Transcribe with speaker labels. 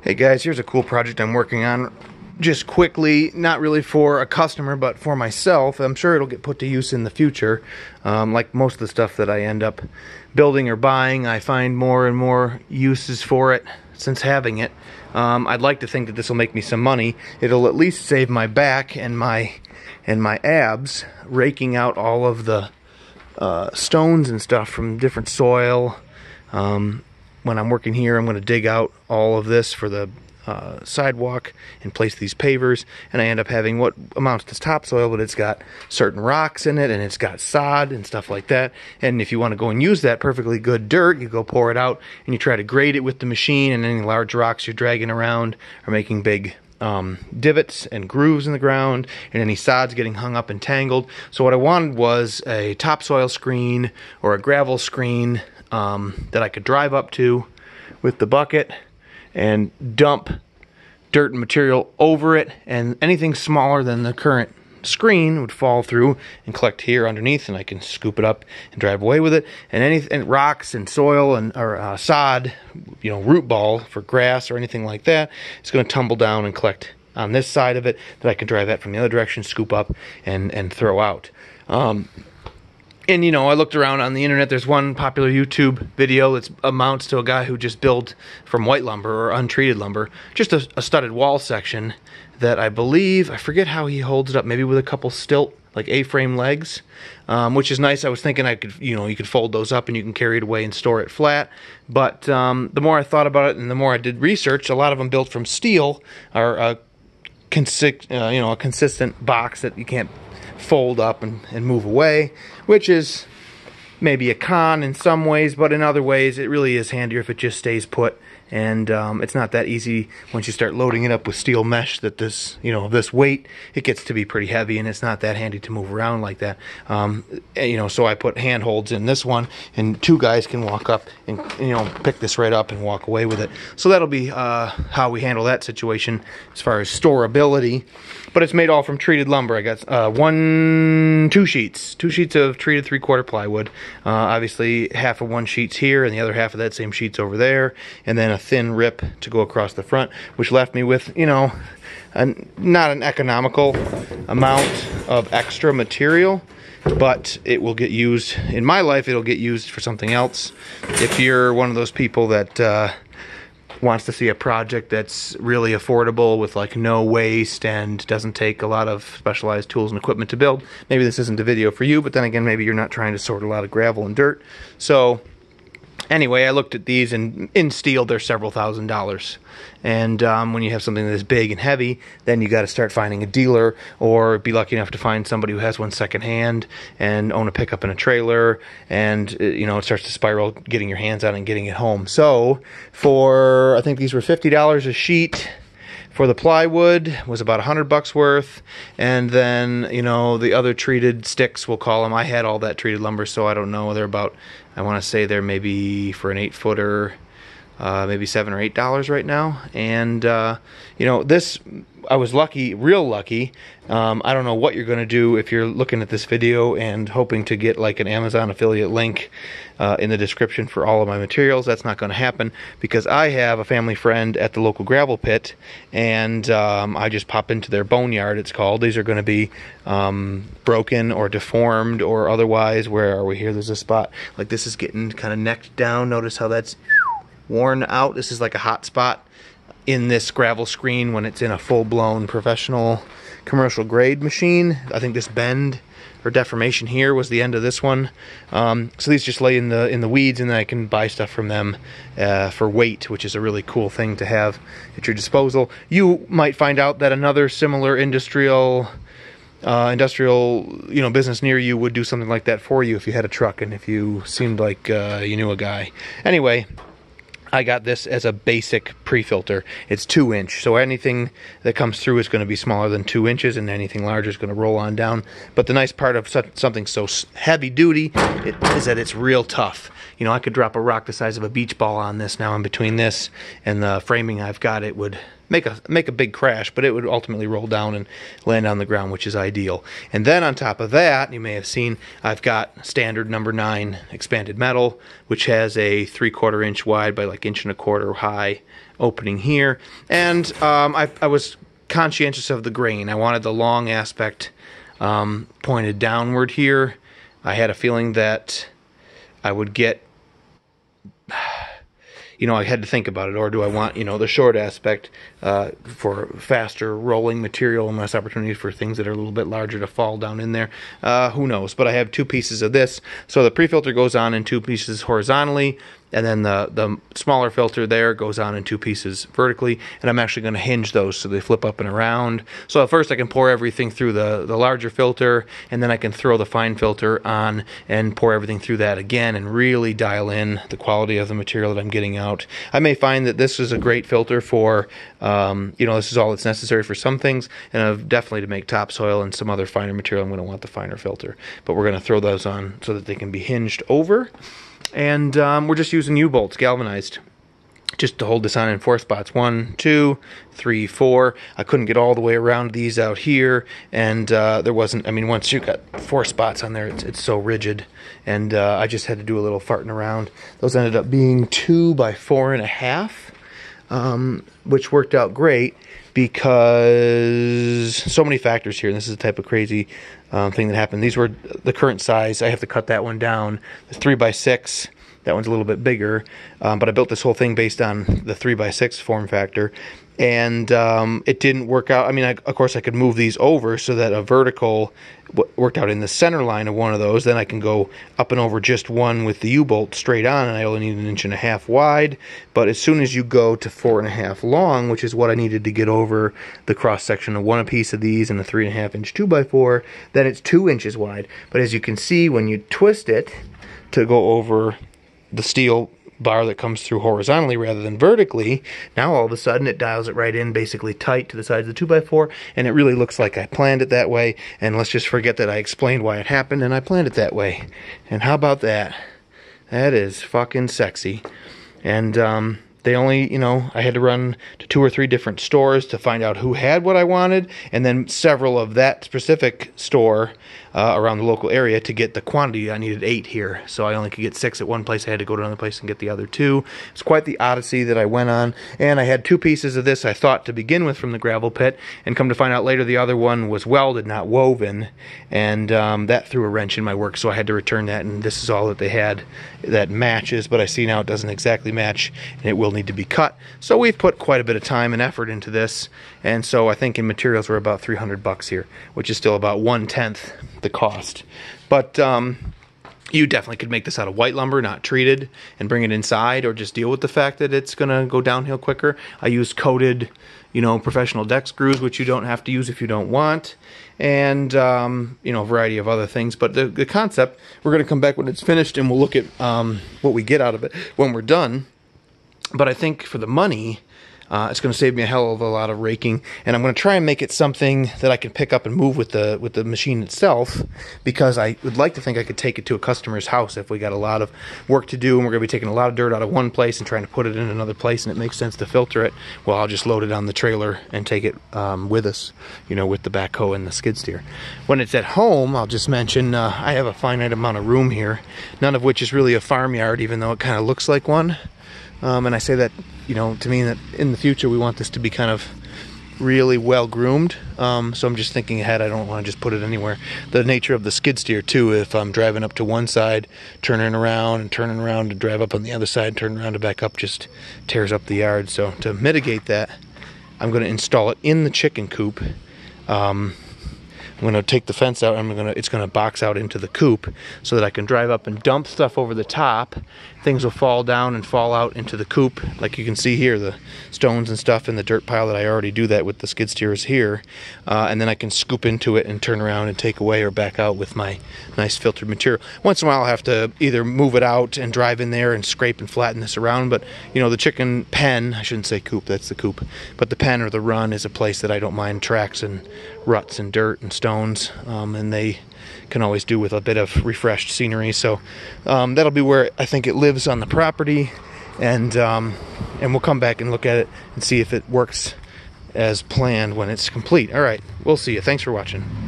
Speaker 1: Hey guys, here's a cool project I'm working on just quickly, not really for a customer but for myself. I'm sure it'll get put to use in the future. Like most of the stuff that I end up building or buying, I find more and more uses for it since having it. I'd like to think that this will make me some money. It'll at least save my back and my abs raking out all of the stones and stuff from different soil. When I'm working here, I'm going to dig out all of this for the sidewalk and place these pavers, and I end up having what amounts to topsoil, but it's got certain rocks in it and it's got sod and stuff like that. And if you want to go and use that perfectly good dirt, you go pour it out and you try to grade it with the machine, and any large rocks you're dragging around are making big divots and grooves in the ground, and any sod's getting hung up and tangled. So what I wanted was a topsoil screen or a gravel screen that I could drive up to with the bucket and dump dirt and material over it, and anything smaller than the current screen would fall through and collect here underneath, and I can scoop it up and drive away with it. And anything, rocks and soil and or sod, you know, root ball for grass or anything like that, it's going to tumble down and collect on this side of it that I can drive that from the other direction, scoop up and throw out. And you know, I looked around on the internet. There's one popular YouTube video that amounts to a guy who just built from white lumber or untreated lumber just a studded wall section that I believe, I forget how he holds it up, maybe with a couple stilt like A-frame legs, which is nice. I was thinking I could, you know, you could fold those up and you can carry it away and store it flat. But the more I thought about it and the more I did research, a lot of them built from steel are a consistent box that you can't fold up and move away, which is maybe a con in some ways, but in other ways it really is handier if it just stays put. And it's not that easy once you start loading it up with steel mesh that this, you know, this weight, it gets to be pretty heavy, and it's not that handy to move around like that. You know, so I put handholds in this one, and two guys can walk up and, you know, pick this right up and walk away with it. So that'll be how we handle that situation as far as storability. But it's made all from treated lumber. I got two sheets of treated 3/4 plywood. Obviously half of one sheet's here and the other half of that same sheet's over there, and then a thin rip to go across the front, which left me with, you know, not an economical amount of extra material, but it will get used, in my life it'll get used for something else. If you're one of those people that wants to see a project that's really affordable with like no waste and doesn't take a lot of specialized tools and equipment to build, maybe this isn't a video for you. But then again, maybe you're not trying to sort a lot of gravel and dirt. So anyway, I looked at these, and in steel they're several $1,000s. And when you have something this big and heavy, then you got to start finding a dealer, or be lucky enough to find somebody who has one secondhand and own a pickup and a trailer, and you know, it starts to spiral getting your hands on it and getting it home. So for, I think these were $50 a sheet. For the plywood was about $100 worth, and then, you know, the other treated sticks, we'll call them. I had all that treated lumber, so I don't know. They're about, I want to say they're maybe for an 8-footer, maybe $7 or $8 right now. And you know, this, I was lucky, real lucky. I don't know what you're going to do if you're looking at this video and hoping to get like an Amazon affiliate link in the description for all of my materials. That's not going to happen, because I have a family friend at the local gravel pit, and I just pop into their boneyard, it's called. These are going to be broken or deformed or otherwise. Where are we here? There's a spot like this is getting kind of necked down. Notice how that's worn out. This is like a hot spot in this gravel screen when it's in a full-blown professional commercial grade machine. I think this bend or deformation here was the end of this one. So these just lay in the weeds, and then I can buy stuff from them for weight, which is a really cool thing to have at your disposal. You might find out that another similar industrial you know, business near you would do something like that for you if you had a truck and if you seemed like you knew a guy. Anyway, I got this as a basic pre-filter. It's 2-inch, so anything that comes through is going to be smaller than 2 inches, and anything larger is going to roll on down. But the nice part of something so heavy duty is that it's real tough. You know, I could drop a rock the size of a beach ball on this now. In between this and the framing I've got, it would make a big crash, but it would ultimately roll down and land on the ground, which is ideal. And then on top of that, you may have seen I've got standard number 9 expanded metal, which has a 3/4 inch wide by like 1.25 inch high opening here. And I was conscientious of the grain. I wanted the long aspect pointed downward here. I had a feeling that I would get, I had to think about it, or do I want, the short aspect for faster rolling material and less opportunities for things that are a little bit larger to fall down in there? Who knows? But I have 2 pieces of this. So the pre-filter goes on in 2 pieces horizontally, and then the smaller filter there goes on in 2 pieces vertically, and I'm actually going to hinge those so they flip up and around. So at first I can pour everything through the larger filter, and then I can throw the fine filter on and pour everything through that again and really dial in the quality of the material that I'm getting out. I may find that this is a great filter for, this is all that's necessary for some things, and definitely to make topsoil and some other finer material, I'm going to want the finer filter. But we're going to throw those on so that they can be hinged over. And we're just using U-bolts, galvanized, just to hold this on in 4 spots. 1, 2, 3, 4. I couldn't get all the way around these out here, and there wasn't, once you got 4 spots on there, it's so rigid, and I just had to do a little farting around. Those ended up being 2 by 4.5, which worked out great because so many factors here, and this is the type of crazy thing that happened. These were the current size. I have to cut that one down. The 3 by 6, that one's a little bit bigger, but I built this whole thing based on the 3 by 6 form factor, and it didn't work out. Of course I could move these over so that a vertical worked out in the center line of one of those. Then I can go up and over just one with the U-bolt straight on, and I only need 1.5 inches wide. But as soon as you go to 4.5 long, which is what I needed to get over the cross section of one piece of these and a 3.5 inch 2x4, then it's 2 inches wide. But as you can see, when you twist it to go over the steel bar that comes through horizontally rather than vertically, now all of a sudden it dials it right in basically tight to the sides of the 2x4, and it really looks like I planned it that way. And let's just forget that I explained why it happened, and I planned it that way. And how about that? That is fucking sexy. And they only, I had to run to 2 or 3 different stores to find out who had what I wanted, and then several of that specific store around the local area to get the quantity. I needed 8 here, so I only could get 6 at one place. I had to go to another place and get the other 2. It's quite the odyssey that I went on, and I had 2 pieces of this I thought to begin with from the gravel pit, and come to find out later the other one was welded, not woven, and that threw a wrench in my work, so I had to return that, and this is all that they had that matches, but I see now it doesn't exactly match, and it will need to be cut. So we've put quite a bit of time and effort into this, and so I think in materials we're about $300 here, which is still about 1/10 the cost. But you definitely could make this out of white lumber, not treated, and bring it inside, or just deal with the fact that it's gonna go downhill quicker. I use coated, professional deck screws, which you don't have to use if you don't want, and a variety of other things. But the concept, we're gonna come back when it's finished, and we'll look at what we get out of it when we're done. But I think for the money, it's going to save me a hell of a lot of raking, and I'm going to try and make it something that I can pick up and move with the machine itself, because I would like to think I could take it to a customer's house if we got a lot of work to do, and we're going to be taking a lot of dirt out of one place and trying to put it in another place, and it makes sense to filter it. Well, I'll just load it on the trailer and take it with us, with the backhoe and the skid steer. When it's at home, I'll just mention I have a finite amount of room here, none of which is really a farmyard, even though it kind of looks like one. And I say that, to mean that in the future we want this to be kind of really well groomed. So I'm just thinking ahead. I don't want to just put it anywhere. The nature of the skid steer too, if I'm driving up to one side, turning around to drive up on the other side, turning around to back up, just tears up the yard. So to mitigate that, I'm going to install it in the chicken coop. I'm going to take the fence out, and it's going to box out into the coop so that I can drive up and dump stuff over the top. Things will fall down and fall out into the coop. Like you can see here, the stones and stuff in the dirt pile that I already do that with the skid steers here. And then I can scoop into it and turn around and take away or back out with my nice filtered material. Once in a while I'll have to either move it out and drive in there and scrape and flatten this around. But the chicken pen, I shouldn't say coop, that's the coop. But the pen or the run is a place that I don't mind tracks and ruts and dirt and stones. And they can always do with a bit of refreshed scenery. So that'll be where I think it lives on the property, and we'll come back and look at it and see if it works as planned when it's complete. All right, we'll see you. Thanks for watching.